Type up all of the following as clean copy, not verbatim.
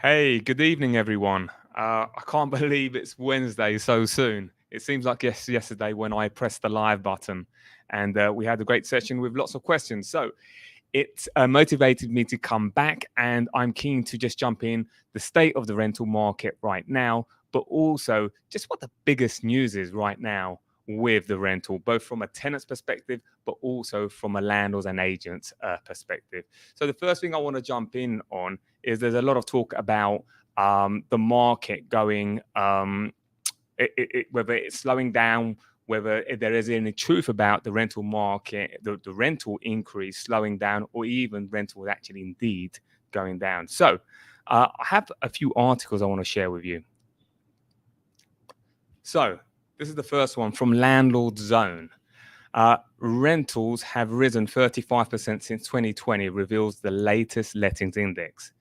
Hey, good evening, everyone. I can't believe it's Wednesday so soon. It seems like yesterday when I pressed the live button, and we had a great session with lots of questions. So it motivated me to come back, and I'm keen to just jump in the state of the rental market right now, but also just what the biggest news is right now with the rental, both from a tenant's perspective, but also from a landlords and agents perspective. So the first thing I want to jump in on is there's a lot of talk about the market going, whether it's slowing down, whether there is any truth about the rental market, the rental increase slowing down, or even rental actually indeed going down. So I have a few articles I want to share with you. So this is the first one from Landlord Zone. Rentals have risen 35% since 2020, reveals the latest lettings index.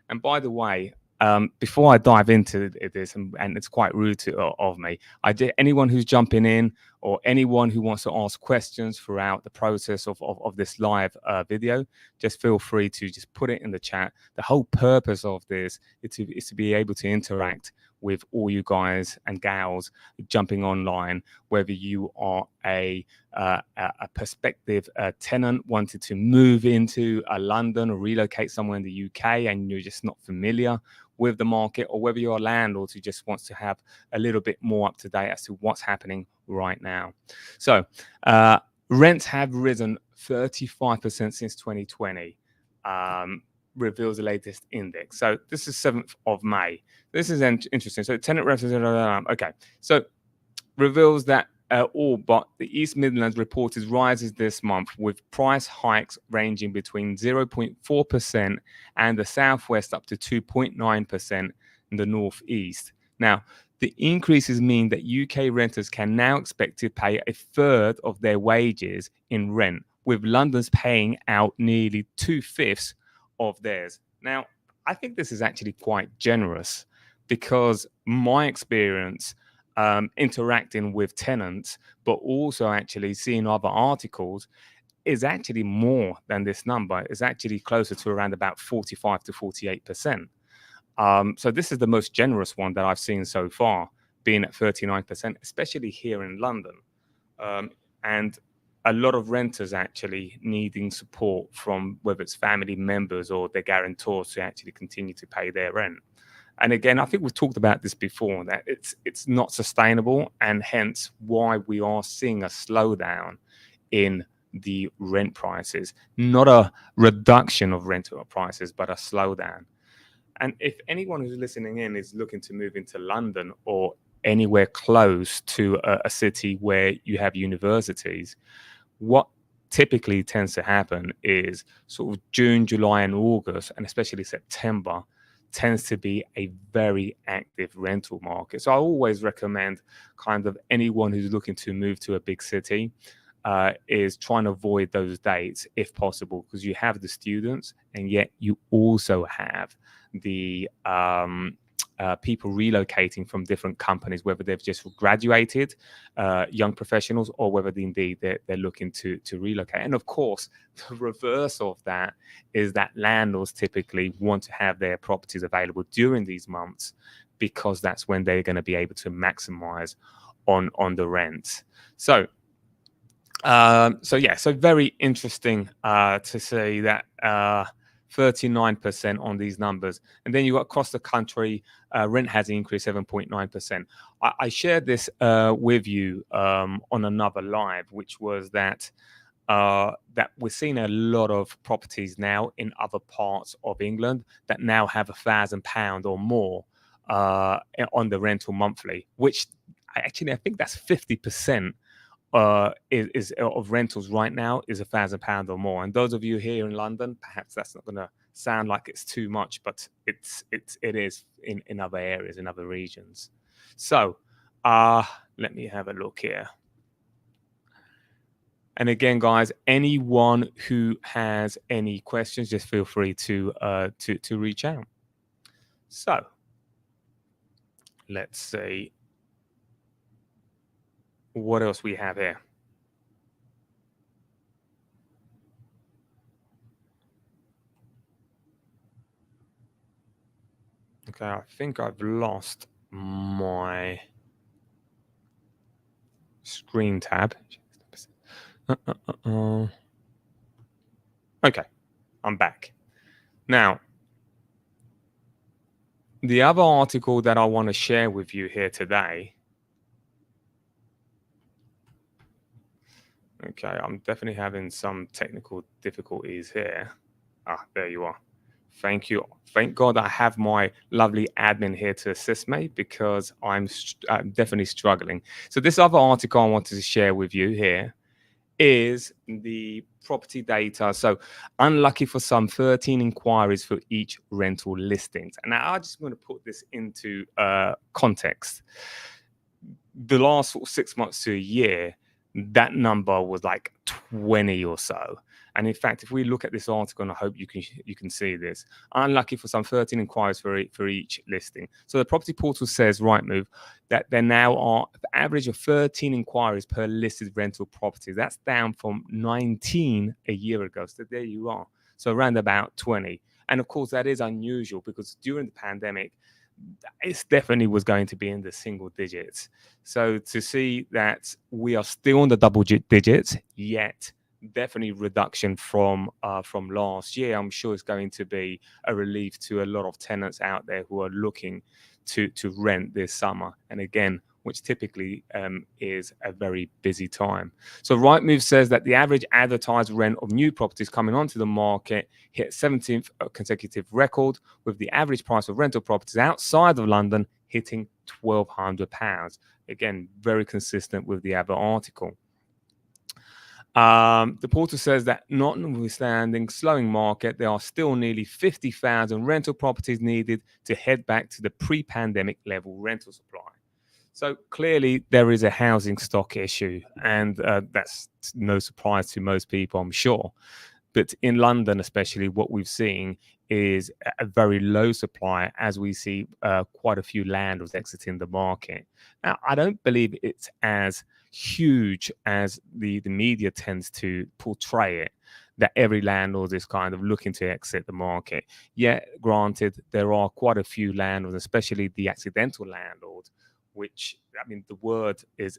And by the way, before I dive into this, and it's quite rude of me, anyone who's jumping in or anyone who wants to ask questions throughout the process of this live video, just feel free to just put it in the chat. The whole purpose of this is to be able to interact with all you guys and gals jumping online, whether you are a prospective tenant wanted to move into London or relocate somewhere in the UK and you're just not familiar with the market, or whether you're a landlord who just wants to have a little bit more up to date as to what's happening right now. So rents have risen 35% since 2020. Reveals the latest index. So this is 7th of May. This is interesting. So tenant reference, okay. So reveals that all but the East Midlands reported rises this month, with price hikes ranging between 0.4% and the Southwest up to 2.9% in the Northeast. Now, the increases mean that UK renters can now expect to pay a third of their wages in rent, with London's paying out nearly 2/5 of theirs. Now, I think this is actually quite generous, because my experience interacting with tenants, but also actually seeing other articles, is actually more than this number. It's actually closer to around about 45 to 48%. So this is the most generous one that I've seen so far, being at 39%, especially here in London. And a lot of renters actually needing support from whether it's family members or their guarantors to actually continue to pay their rent. And again, I think we've talked about this before, that it's not sustainable, and hence why we are seeing a slowdown in the rent prices, not a reduction of rental prices, but a slowdown. And if anyone who's listening in is looking to move into London or anywhere close to a city where you have universities, what typically tends to happen is sort of June, July, and August, and especially September, tends to be a very active rental market. So I always recommend kind of anyone who's looking to move to a big city is trying to avoid those dates if possible, because you have the students and yet you also have the people relocating from different companies, whether they've just graduated, young professionals, or whether indeed they're looking to relocate. And of course, the reverse of that is that landlords typically want to have their properties available during these months, because that's when they're going to be able to maximize on the rent. So so very interesting to see that 39% on these numbers. And then you got across the country, rent has increased 7.9%. I shared this with you on another live, which was that we're seeing a lot of properties now in other parts of England that now have £1,000 or more on the rental monthly, which I think that's 50% is of rentals right now is £1,000 or more. And those of you here in London, perhaps that's not going to sound like it's too much, but it is in other areas, in other regions. So let me have a look here. And again, guys, anyone who has any questions, just feel free to reach out. So let's see what else we have here. Okay, I think I've lost my screen tab. Okay, I'm back. Now, the other article that I want to share with you here today. Okay, I'm definitely having some technical difficulties here. Ah, there you are. Thank you. Thank God I have my lovely admin here to assist me because I'm definitely struggling. So, this other article I wanted to share with you here is the property data. So, unlucky for some, 13 inquiries for each rental listings. And now I just want to put this into context. The last 6 months to a year, that number was like 20 or so. And in fact, if we look at this article, and I hope you can see this, unlucky for some, 13 inquiries for each listing. So the property portal says, Rightmove, that there now are an average of 13 inquiries per listed rental property. That's down from 19 a year ago. So there you are. So around about 20. And of course, that is unusual because during the pandemic, it definitely was going to be in the single digits. So to see that we are still in the double digits, yet definitely reduction from last year, I'm sure it's going to be a relief to a lot of tenants out there who are looking to rent this summer. And again, which typically is a very busy time. So Rightmove says that the average advertised rent of new properties coming onto the market hit 17th consecutive record, with the average price of rental properties outside of London hitting £1,200. Again, very consistent with the other article. The portal says that notwithstanding slowing market, there are still nearly 50,000 rental properties needed to head back to the pre-pandemic level rental supply. So clearly there is a housing stock issue, and that's no surprise to most people, I'm sure. But in London, especially, what we've seen is a very low supply as we see quite a few landlords exiting the market. Now, I don't believe it's as huge as the media tends to portray it, that every landlord is kind of looking to exit the market. Yet, granted, there are quite a few landlords, especially the accidental landlords, which, I mean, the word is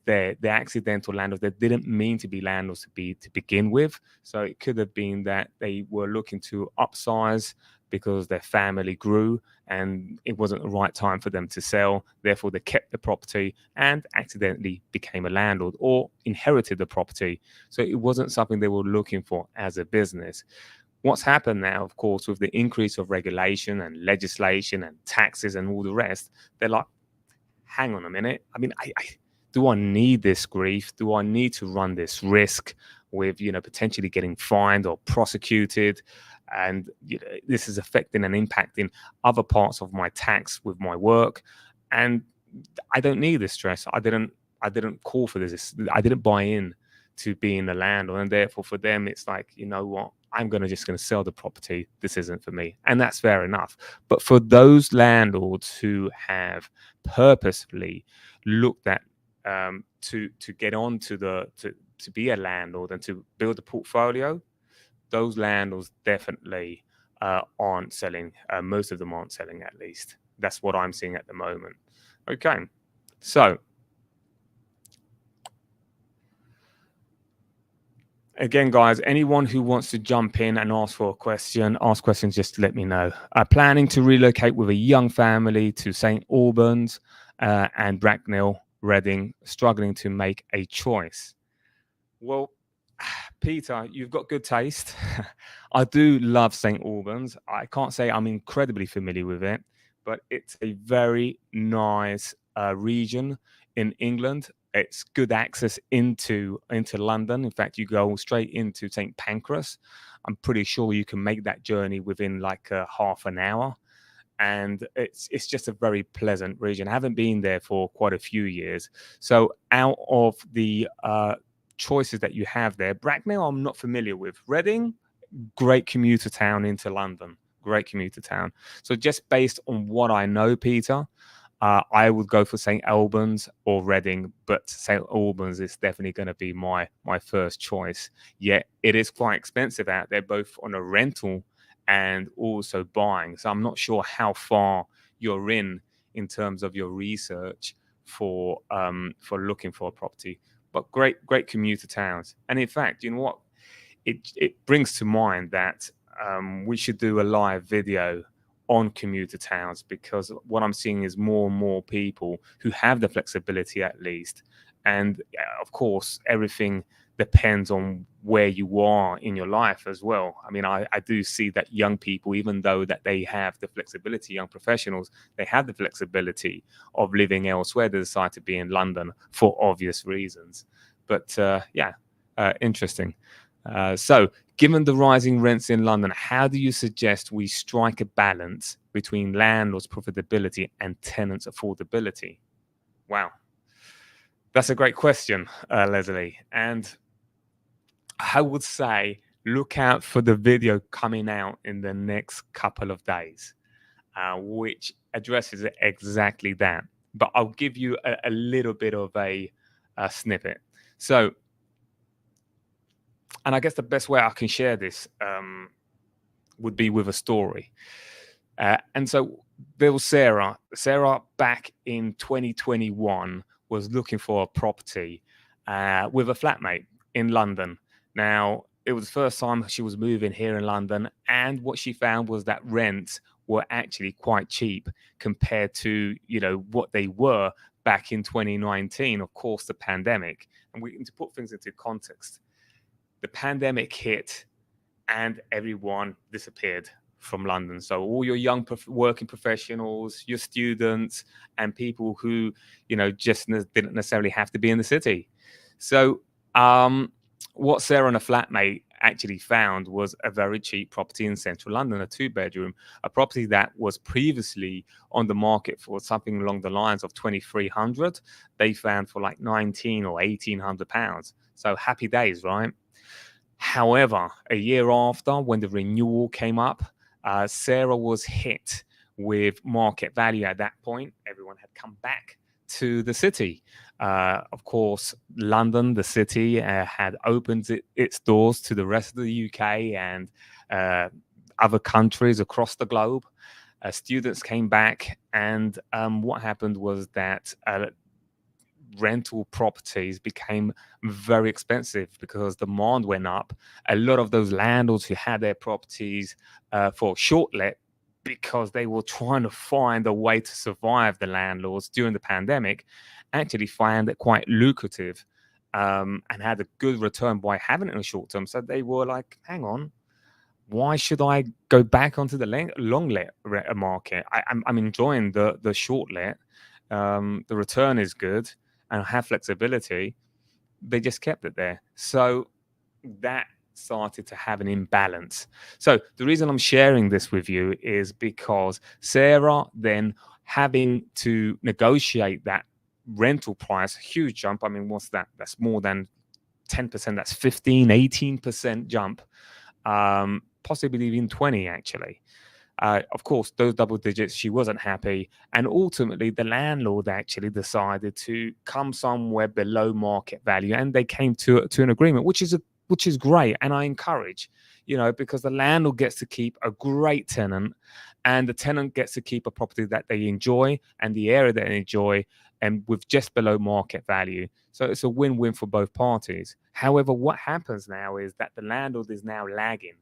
the accidental landlords that didn't mean to be landlords to begin with. So it could have been that they were looking to upsize because their family grew and it wasn't the right time for them to sell. Therefore, they kept the property and accidentally became a landlord or inherited the property. So it wasn't something they were looking for as a business. What's happened now, of course, with the increase of regulation and legislation and taxes and all the rest, they're like, hang on a minute. I mean, do I need this grief? Do I need to run this risk with, potentially getting fined or prosecuted? And this is affecting and impacting other parts of my tax with my work. And I don't need this stress. I didn't call for this. I didn't buy in to being a landlord. And therefore for them, it's like, you know what? I'm just going to sell the property. This isn't for me. And that's fair enough. But for those landlords who have purposefully looked at to get on to be a landlord and to build a portfolio, those landlords definitely aren't selling. Most of them aren't selling, at least. That's what I'm seeing at the moment. Okay, so again, guys, anyone who wants to jump in and ask questions, just let me know. Planning to relocate with a young family to St. Albans and Bracknell, Reading, struggling to make a choice. Well, Peter, you've got good taste. I do love St. Albans. I can't say I'm incredibly familiar with it, but it's a very nice region in England. It's good access into London. In fact, you go straight into St. Pancras. I'm pretty sure you can make that journey within like half an hour, and it's just a very pleasant region. I haven't been there for quite a few years. So out of the choices that you have there, Bracknell I'm not familiar with. Reading, great commuter town into London. Great commuter town. So just based on what I know, Peter, I would go for St. Albans or Reading, but St. Albans is definitely going to be my first choice. Yet it is quite expensive out there, both on a rental and also buying. So I'm not sure how far you're in terms of your research for looking for a property. But great commuter towns. And in fact, you know what? It brings to mind that we should do a live video on commuter towns, because what I'm seeing is more and more people who have the flexibility at least. And of course, everything depends on where you are in your life as well. I mean, I do see that young people, even though that they have the flexibility, young professionals, they have the flexibility of living elsewhere. They decide to be in London for obvious reasons. But interesting. So, given the rising rents in London, how do you suggest we strike a balance between landlords' profitability and tenants' affordability? Wow, that's a great question, Leslie. And I would say look out for the video coming out in the next couple of days, which addresses exactly that. But I'll give you a little bit of a snippet. So, and I guess the best way I can share this would be with a story. And so there was Sarah. Sarah, back in 2021, was looking for a property with a flatmate in London. Now, it was the first time she was moving here in London, and what she found was that rents were actually quite cheap compared to, you know, what they were back in 2019. Of course, the pandemic, and we need to put things into context. The pandemic hit, and everyone disappeared from London. So all your young working professionals, your students, and people who, you know, just didn't necessarily have to be in the city. So what Sarah and a flatmate actually found was a very cheap property in central London, a 2-bedroom, a property that was previously on the market for something along the lines of 2,300. They found for like 19 or 1,800 pounds. So happy days, right? However, a year after, when the renewal came up, Sarah was hit with market value. At that point, everyone had come back to the city. Of course, London, the city, had opened its doors to the rest of the UK and other countries across the globe. Students came back, and what happened was that rental properties became very expensive because demand went up. A lot of those landlords who had their properties for Shortlet, because they were trying to find a way to survive, the landlords during the pandemic, actually found it quite lucrative and had a good return by having it in the short term. So they were like, hang on, why should I go back onto the long let market? I'm enjoying the short let. The return is good and have flexibility. They just kept it there. So that started to have an imbalance. So the reason I'm sharing this with you is because Sarah, then having to negotiate that rental price, huge jump. I mean, what's that? That's more than 10%. That's 15, 18% jump. Possibly even 20, actually. Of course, those double digits, she wasn't happy. And ultimately, the landlord actually decided to come somewhere below market value. And they came to an agreement, which is great. And I encourage, you know, because the landlord gets to keep a great tenant, and the tenant gets to keep a property that they enjoy and the area that they enjoy, and with just below market value. So it's a win-win for both parties. However, what happens now is that the landlord is now lagging.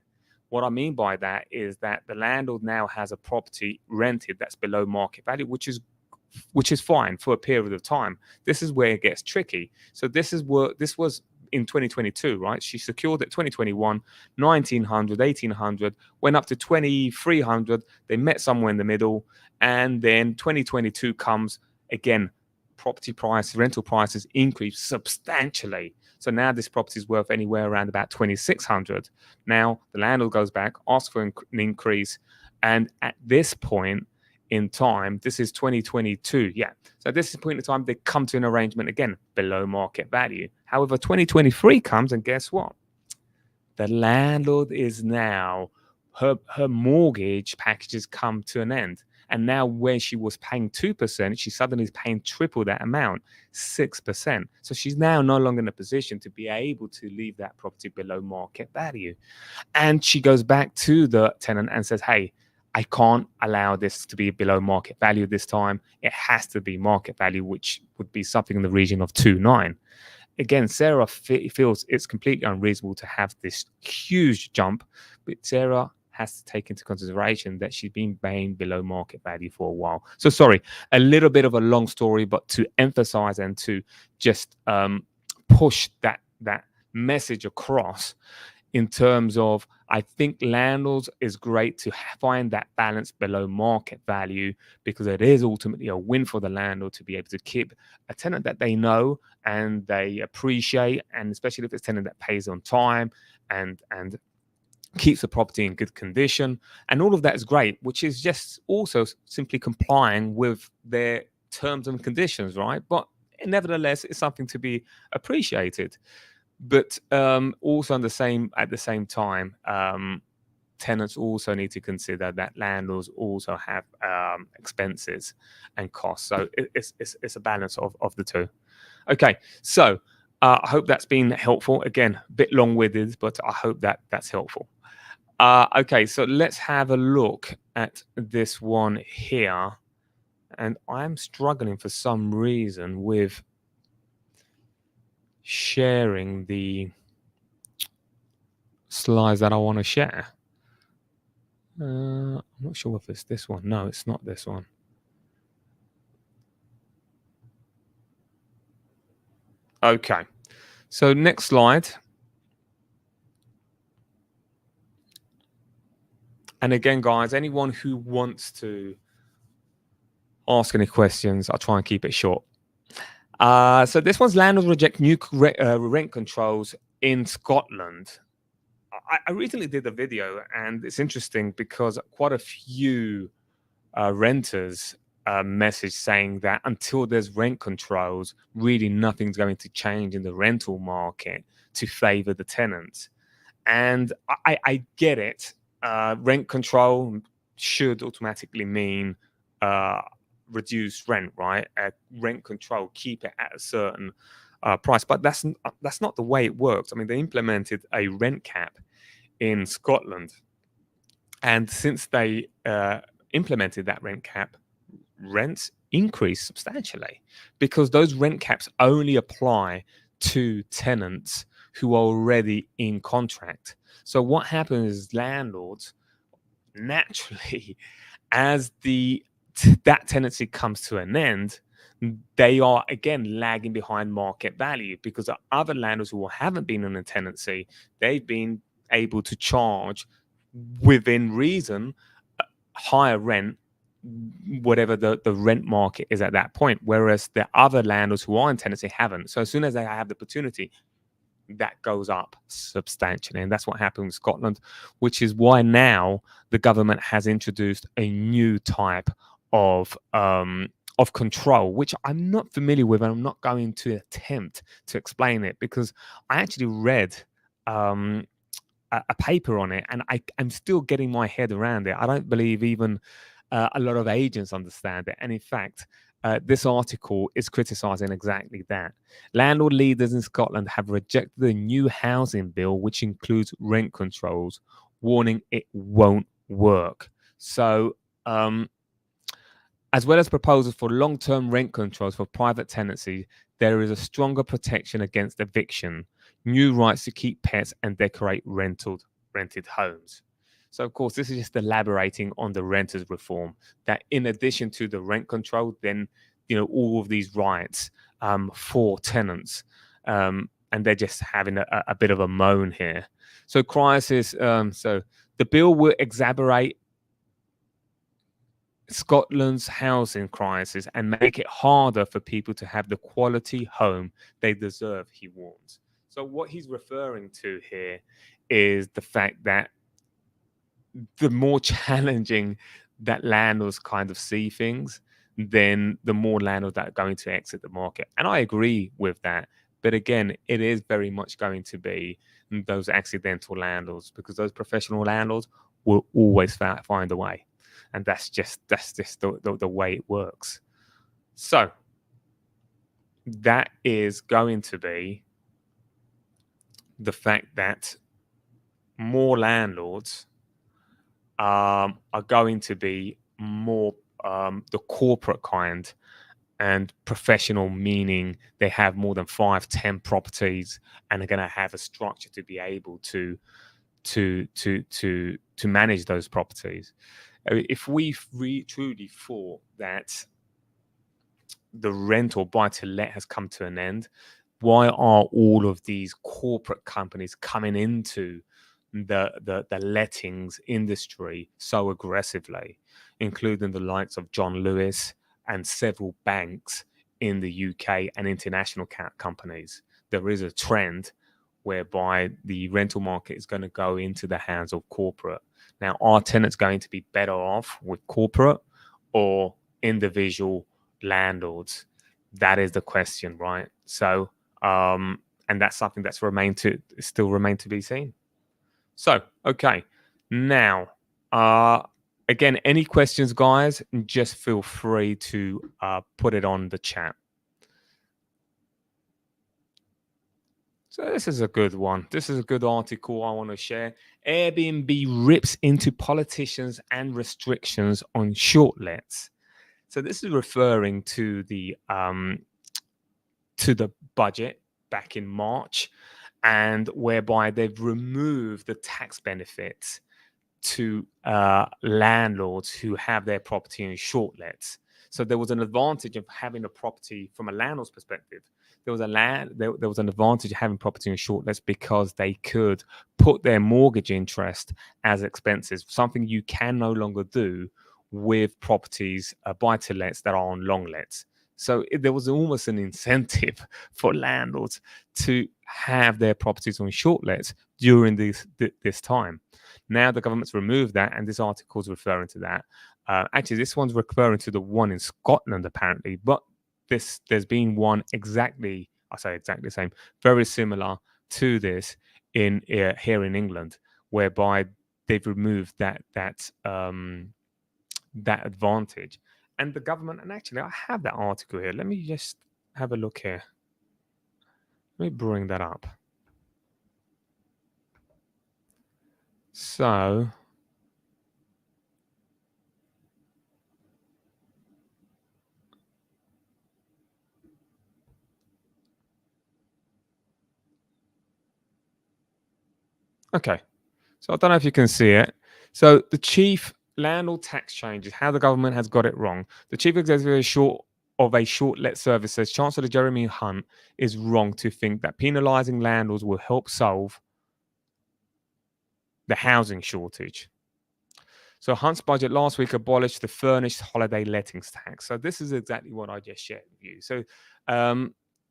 What I mean by that is that the landlord now has a property rented that's below market value, which is fine for a period of time. This is where it gets tricky. So this was in 2022, right? She secured it 2021, 1,900, 1,800, went up to 2,300. They met somewhere in the middle, and then 2022 comes again. Property price, rental prices increase substantially. So now this property is worth anywhere around about 2,600. Now the landlord goes back, asks for an increase, and at this point in time, this is 2022. Yeah. So at this point in time, they come to an arrangement again below market value. However, 2023 comes, and guess what? The landlord is now her mortgage packages come to an end. And now where she was paying 2%, she suddenly is paying triple that amount, 6%. So she's now no longer in a position to be able to leave that property below market value. And she goes back to the tenant and says, hey, I can't allow this to be below market value this time. It has to be market value, which would be something in the region of 2.9. Again, Sarah feels it's completely unreasonable to have this huge jump, but Sarah has to take into consideration that she's been paying below market value for a while. So sorry, a little bit of a long story, but to emphasize and to just push that message across in terms of, I think landlords is great to find that balance below market value, because it is ultimately a win for the landlord to be able to keep a tenant that they know and they appreciate, and especially if it's a tenant that pays on time and keeps the property in good condition. And all of that is great, which is just also simply complying with their terms and conditions, right? But nevertheless, it's something to be appreciated. But also at the same time, tenants also need to consider that landlords also have expenses and costs. So it's a balance of the two. Okay, so I hope that's been helpful. Again, a bit long-winded, but I hope that's helpful. Okay, so let's have a look at this one here. And I'm struggling for some reason with sharing the slides that I want to share. I'm not sure if it's this one. No, it's not this one. Okay, so next slide. And again, guys, anyone who wants to ask any questions, I'll try and keep it short. So this one's landlords reject new rent controls in Scotland. I recently did a video, and it's interesting because quite a few renters message saying that until there's rent controls, really nothing's going to change in the rental market to favor the tenants. And I get it. Rent control should automatically mean reduced rent, right? Rent control, keep it at a certain price, but that's not the way it works. I mean, they implemented a rent cap in Scotland, and since they implemented that rent cap, rents increased substantially, because those rent caps only apply to tenants who are already in contract. So what happens is landlords naturally, as that tenancy comes to an end, they are again lagging behind market value, because other landlords who haven't been in a tenancy, they've been able to charge within reason higher rent, whatever the rent market is at that point, whereas the other landlords who are in tenancy haven't. So as soon as they have the opportunity, that goes up substantially. And that's what happened in Scotland, which is why now the government has introduced a new type of control, which I'm not familiar with, and I'm not going to attempt to explain it, because I actually read a paper on it, and I'm still getting my head around it. I don't believe even a lot of agents understand it. And in fact, this article is criticizing exactly that. Landlord leaders in Scotland have rejected the new housing bill, which includes rent controls, warning it won't work. So, as well as proposals for long-term rent controls for private tenancy, there is a stronger protection against eviction, new rights to keep pets, and decorate rented homes. So, of course, this is just elaborating on the renters reform, that in addition to the rent control, then, all of these rights for tenants. And they're just having a bit of a moan here. So, crisis. So the bill will exacerbate Scotland's housing crisis and make it harder for people to have the quality home they deserve, he warns. So what he's referring to here is the fact that the more challenging that landlords kind of see things, then the more landlords that are going to exit the market. And I agree with that. But again, it is very much going to be those accidental landlords, because those professional landlords will always find a way. and that's just the way it works. So that is going to be the fact that more landlords are going to be more the corporate kind and professional, meaning they have more than 5-10 properties and are going to have a structure to be able to manage those properties. If we truly thought that the rent or buy to let has come to an end, why are all of these corporate companies coming into the lettings industry so aggressively, including the likes of John Lewis and several banks in the UK and international companies? There is a trend whereby the rental market is going to go into the hands of corporate. Now, are tenants going to be better off with corporate or individual landlords? That is the question, right? So, and that's something that's still remain to be seen. So, okay, now, again, any questions, guys? Just feel free to put it on the chat. So this is a good one. This is a good article I want to share. Airbnb rips into politicians and restrictions on shortlets. So this is referring to the budget back in March, and whereby they've removed the tax benefits to landlords who have their property in shortlets. So there was an advantage of having a property from a landlord's perspective. There was an advantage of having property in shortlets because they could put their mortgage interest as expenses, something you can no longer do with properties buy-to-lets that are on long lets. So there was almost an incentive for landlords to have their properties on shortlets during this time. Now the government's removed that, and this article is referring to that. Actually, this one's referring to the one in Scotland, apparently, but there's been one exactly the same, very similar to this in here in England, whereby they've removed that advantage. And the government, and actually, I have that article here. Let me just have a look here. Let me bring that up. So, okay. So I don't know if you can see it. So the chief landlord tax changes, how the government has got it wrong. The chief executive of a short-let service says Chancellor Jeremy Hunt is wrong to think that penalising landlords will help solve the housing shortage. So Hunt's budget last week abolished the furnished holiday lettings tax. So this is exactly what I just shared with you. So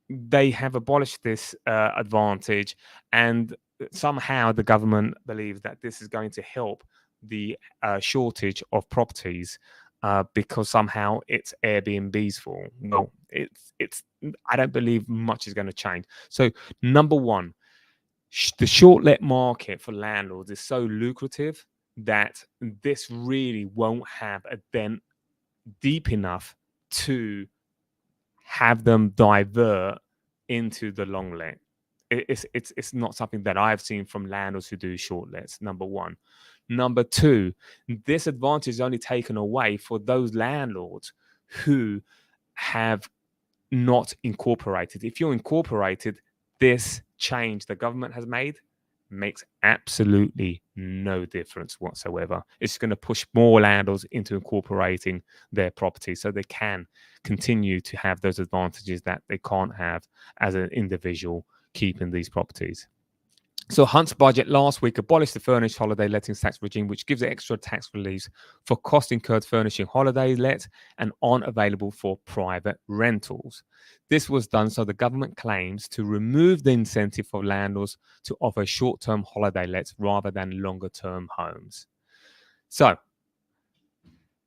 they have abolished this advantage, and somehow the government believes that this is going to help the shortage of properties because somehow it's Airbnb's fault. Well, it's I don't believe much is going to change. So number one, the short-let market for landlords is so lucrative that this really won't have a dent deep enough to have them divert into the long let. It's not something that I've seen from landlords who do short lets. Number one. Number two, this advantage is only taken away for those landlords who have not incorporated. If you're incorporated, this change the government has made makes absolutely no difference whatsoever. It's going to push more landlords into incorporating their property so they can continue to have those advantages that they can't have as an individual keeping these properties. So Hunt's budget last week abolished the furnished holiday lettings tax regime, which gives extra tax relief for costs incurred furnishing holiday lets and aren't available for private rentals. This was done so the government claims to remove the incentive for landlords to offer short-term holiday lets rather than longer-term homes. So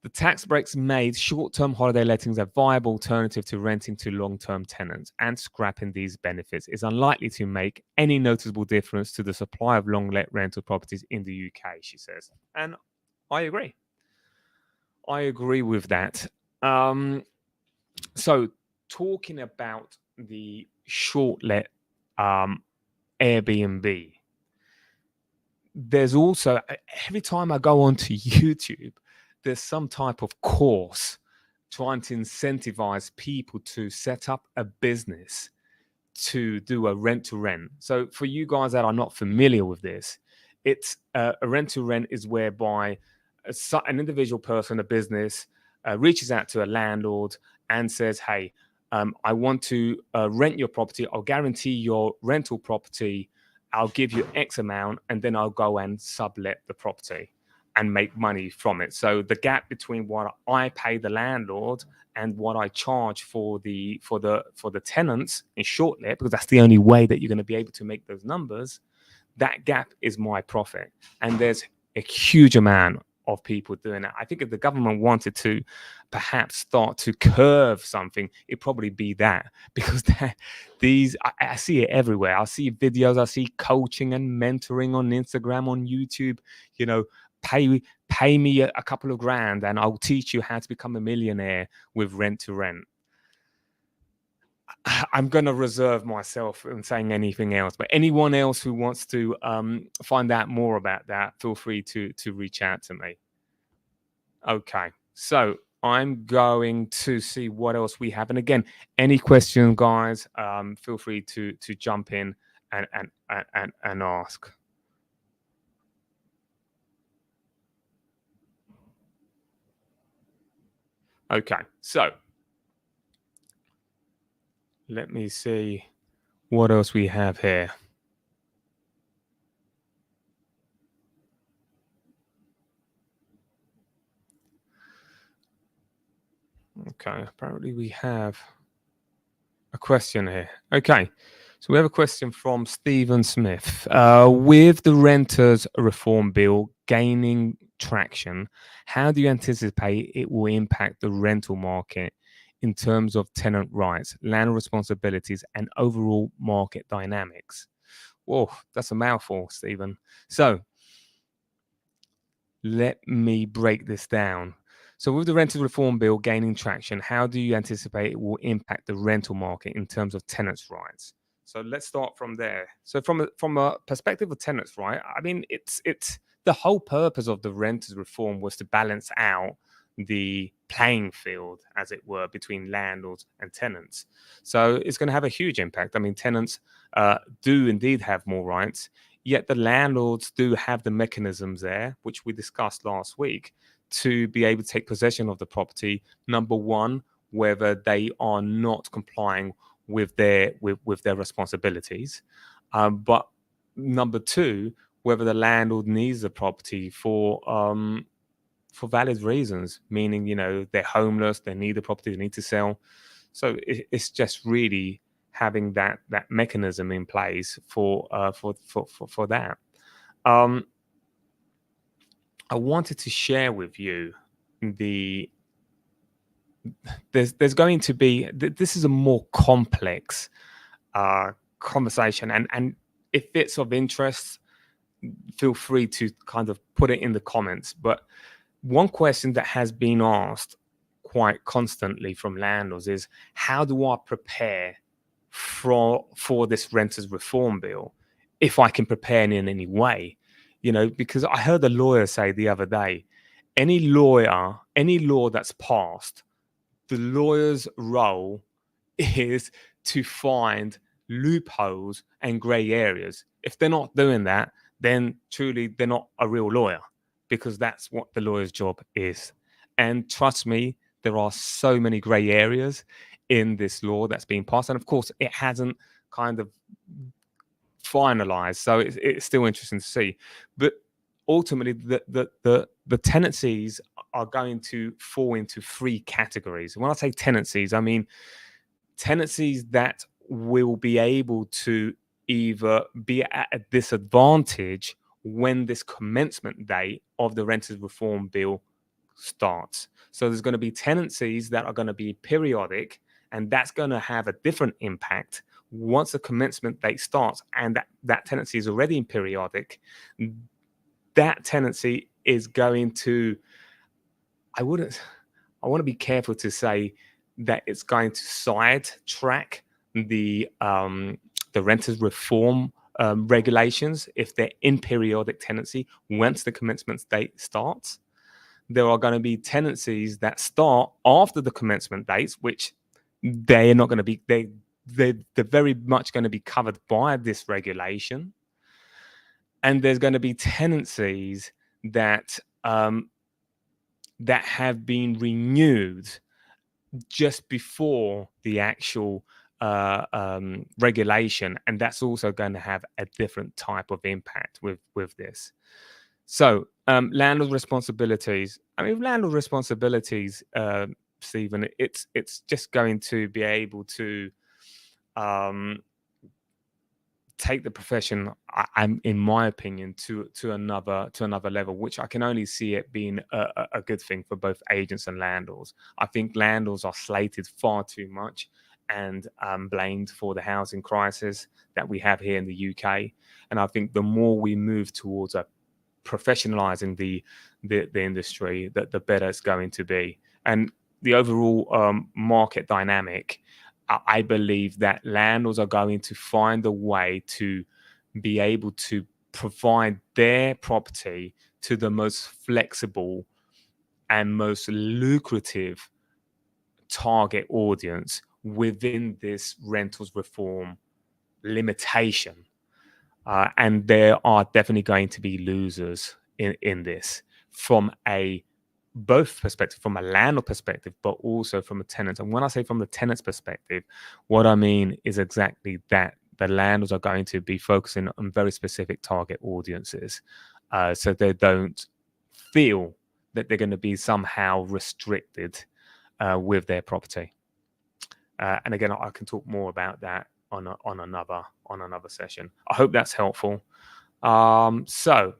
the tax breaks made short-term holiday lettings a viable alternative to renting to long-term tenants, and scrapping these benefits is unlikely to make any noticeable difference to the supply of long-let rental properties in the UK, she says. And I agree. I agree with that. So talking about the Shortlet um, Airbnb, there's also every time I go onto YouTube, there's some type of course trying to incentivize people to set up a business to do a rent to rent. So for you guys that are not familiar with this, it's a rent to rent is whereby an individual person, a business, reaches out to a landlord and says, "Hey, I want to rent your property. I'll guarantee your rental property. I'll give you X amount, and then I'll go and sublet the property and make money from it." So the gap between what I pay the landlord and what I charge for the tenants in Shortlet, because that's the only way that you're going to be able to make those numbers, that gap is my profit. And there's a huge amount of people doing that. I think if the government wanted to perhaps start to curve something, it'd probably be that, because I see it everywhere. I see videos, I see coaching and mentoring on Instagram, on YouTube, you know, pay me a couple of grand and I'll teach you how to become a millionaire with rent to rent. I'm going to reserve myself from saying anything else, but anyone else who wants to find out more about that, feel free to reach out to me. Okay, so I'm going to see what else we have, and again, any questions, guys, feel free to jump in and ask. Okay, so let me see what else we have here. Okay, apparently we have a question here. Okay, so we have a question from Stephen Smith. With the renters reform bill gaining traction, how do you anticipate it will impact the rental market in terms of tenant rights, land responsibilities, and overall market dynamics? Whoa, that's a mouthful, Stephen. So let me break this down. So, with the rental reform bill gaining traction, how do you anticipate it will impact the rental market in terms of tenants' rights? So, let's start from there. So, from a perspective of tenants' right, I mean, it's the whole purpose of the renters reform was to balance out the playing field, as it were, between landlords and tenants. So, it's going to have a huge impact. I mean, tenants do indeed have more rights. Yet the landlords do have the mechanisms there, which we discussed last week, to be able to take possession of the property. Number one, whether they are not complying with their responsibilities, but number two, whether the landlord needs the property for valid reasons, meaning they're homeless, they need the property, they need to sell. So it's just really having that mechanism in place for that. I wanted to share with you there's going to be this is a more complex conversation, and if it's of interest, feel free to kind of put it in the comments. But one question that has been asked quite constantly from landlords is, how do I prepare for this renters reform bill, if I can prepare in any way? Because I heard a lawyer say the other day, any law that's passed, the lawyer's role is to find loopholes and gray areas. If they're not doing that, then truly they're not a real lawyer, because that's what the lawyer's job is. And trust me, there are so many gray areas in this law that's being passed. And of course, it hasn't kind of finalized. So it's still interesting to see. But ultimately, the tenancies are going to fall into three categories. When I say tenancies, I mean tenancies that will be able to either be at a disadvantage when this commencement date of the renters reform bill starts. So there's going to be tenancies that are going to be periodic, and that's going to have a different impact once the commencement date starts, and that tenancy is already in periodic. That tenancy is going to I wouldn't. I want to be careful to say that it's going to sidetrack the renters reform regulations if they're in periodic tenancy once the commencement date starts. There are going to be tenancies that start after the commencement dates, which they're not going to be. They're very much going to be covered by this regulation, and there's going to be tenancies that that have been renewed just before the actual regulation, and that's also going to have a different type of impact with this. So landlord responsibilities. I mean, landlord responsibilities, Stephen. It's just going to be able to um, take the profession, in my opinion, to another level, which I can only see it being a good thing for both agents and landlords. I think landlords are slated far too much and blamed for the housing crisis that we have here in the UK. And I think the more we move towards professionalizing the industry, that the better it's going to be. And the overall market dynamic, I believe that landlords are going to find a way to be able to provide their property to the most flexible and most lucrative target audience within this rentals reform limitation. And there are definitely going to be losers in this from a both perspective, from a landlord perspective, but also from a tenant. And when I say from the tenant's perspective, what I mean is exactly that. The landlords are going to be focusing on very specific target audiences, so they don't feel that they're going to be somehow restricted with their property. And again, I can talk more about that on another session. I hope that's helpful. So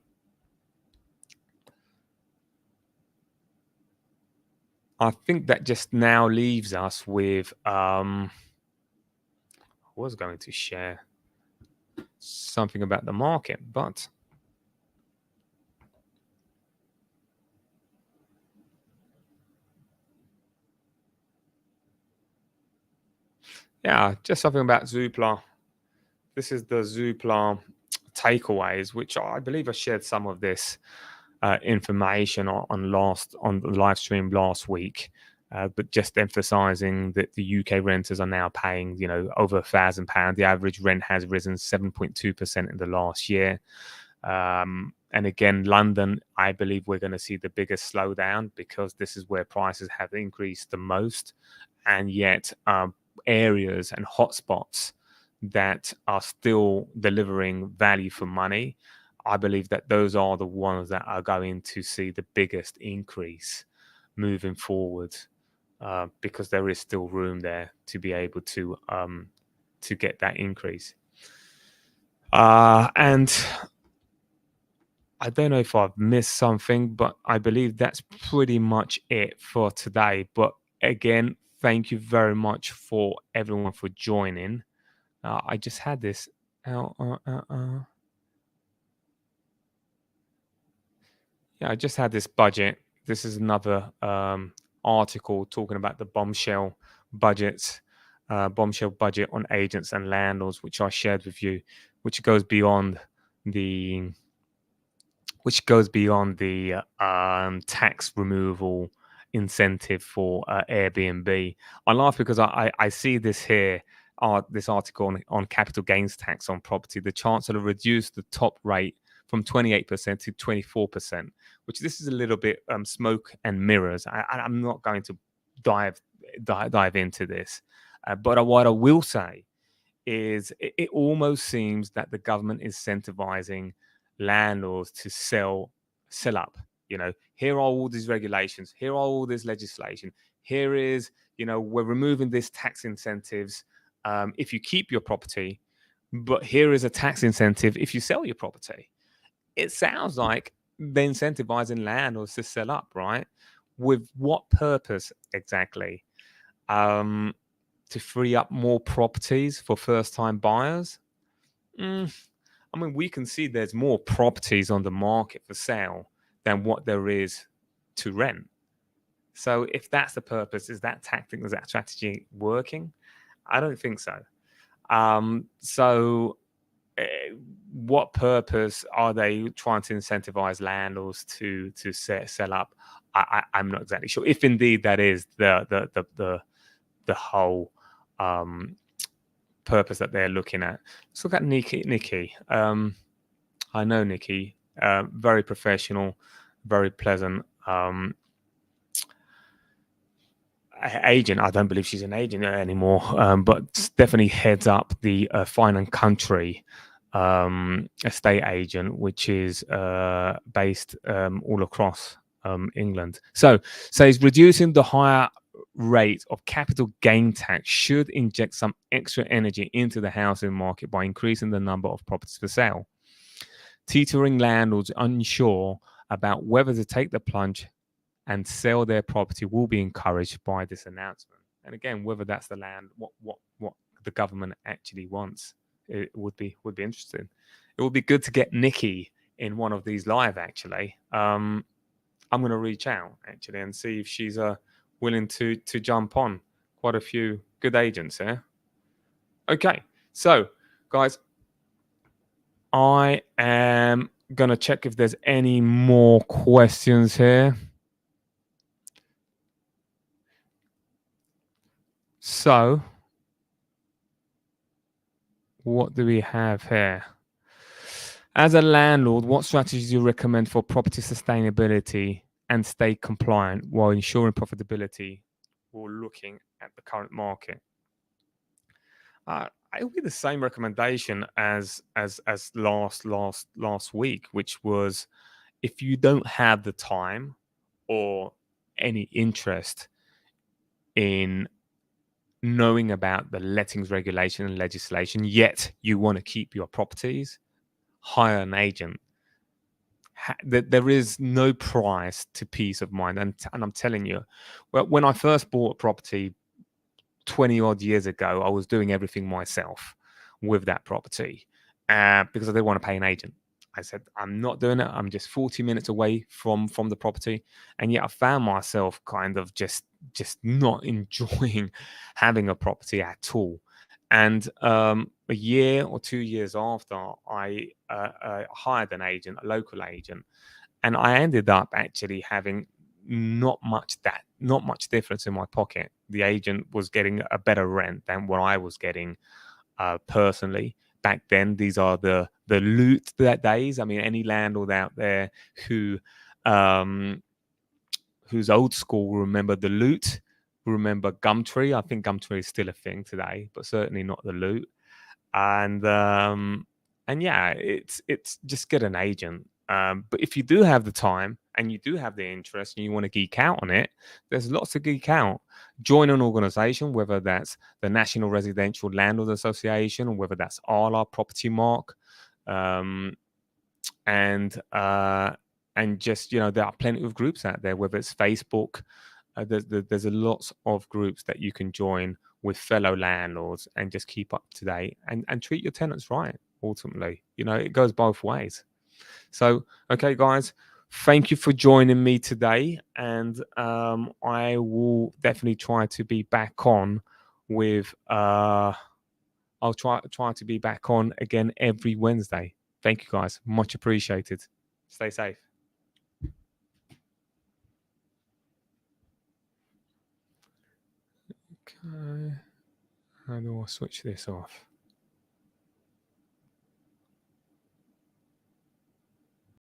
I think that just now leaves us with I was going to share something about the market, but yeah, just something about Zoopla. This is the Zoopla takeaways, which I believe I shared some of this information on the live stream last week. But just emphasising that the UK renters are now paying, over £1,000. The average rent has risen 7.2% in the last year. And again, London, I believe we're going to see the biggest slowdown because this is where prices have increased the most. And yet areas and hotspots that are still delivering value for money, I believe that those are the ones that are going to see the biggest increase moving forward. Because there is still room there to be able to get that increase. And I don't know if I've missed something, but I believe that's pretty much it for today. But again, thank you very much for everyone for joining. I just had this. Yeah, I just had this budget. This is another article talking about the bombshell budget on agents and landlords, which I shared with you, which goes beyond the tax removal incentive for Airbnb. I laugh because I see this here, this article on capital gains tax on property. The Chancellor reduced the top rate from 28% to 24%, which this is a little bit smoke and mirrors. I'm not going to dive into this, but what I will say is it almost seems that the government is incentivizing landlords to sell up. Here are all these regulations, here are all this legislation, here is, we're removing this tax incentives if you keep your property, but here is a tax incentive if you sell your property. It sounds like they're incentivizing landlords to sell up, right? With what purpose exactly? To free up more properties for first-time buyers? I mean, we can see there's more properties on the market for sale than what there is to rent. So if that's the purpose, is that tactic, is that strategy working? I don't think so. So what purpose are they trying to incentivize landlords to sell up? I'm not exactly sure. If indeed that is the whole purpose that they're looking at. Let's look at Nikki. I know Nikki. Very professional, very pleasant. Agent. I don't believe she's an agent anymore, but definitely heads up the Fine and Country estate agent, which is based all across England. So says reducing the higher rate of capital gain tax should inject some extra energy into the housing market by increasing the number of properties for sale. Teetering landlords unsure about whether to take the plunge and sell their property will be encouraged by this announcement. And again, whether that's the land, what the government actually wants, it would be interesting. It would be good to get Nikki in one of these live. Actually, I'm going to reach out actually and see if she's willing to jump on. Quite a few good agents here. Okay, so guys, I am going to check if there's any more questions here. So, what do we have here? As a landlord, what strategies do you recommend for property sustainability and stay compliant while ensuring profitability or looking at the current market? It would be the same recommendation as last week, which was if you don't have the time or any interest in knowing about the lettings regulation and legislation, yet you want to keep your properties, hire an agent. There is no price to peace of mind. And I'm telling you, well, when I first bought a property 20 odd years ago, I was doing everything myself with that property because I didn't want to pay an agent. I said, I'm not doing it. I'm just 40 minutes away from the property. And yet I found myself kind of just not enjoying having a property at all. And a year or 2 years after, I hired an agent, a local agent, and I ended up actually having not much difference in my pocket. The agent was getting a better rent than what I was getting personally. Back then, these are the loot days. I mean, any landlord out there who's old school will remember the loot, remember Gumtree. I think Gumtree is still a thing today, but certainly not the loot. And yeah, it's just get an agent. But if you do have the time and you do have the interest and you want to geek out on it, there's lots to geek out. Join an organization, whether that's the National Residential Landlord Association or whether that's Arla Property Mark, and just there are plenty of groups out there, whether it's Facebook. There's a lots of groups that you can join with fellow landlords and just keep up to date and treat your tenants right. Ultimately, it goes both ways. So, okay, guys, thank you for joining me today, and I will definitely try to be back on with. I'll try to be back on again every Wednesday. Thank you, guys. Much appreciated. Stay safe. Okay. How do I switch this off?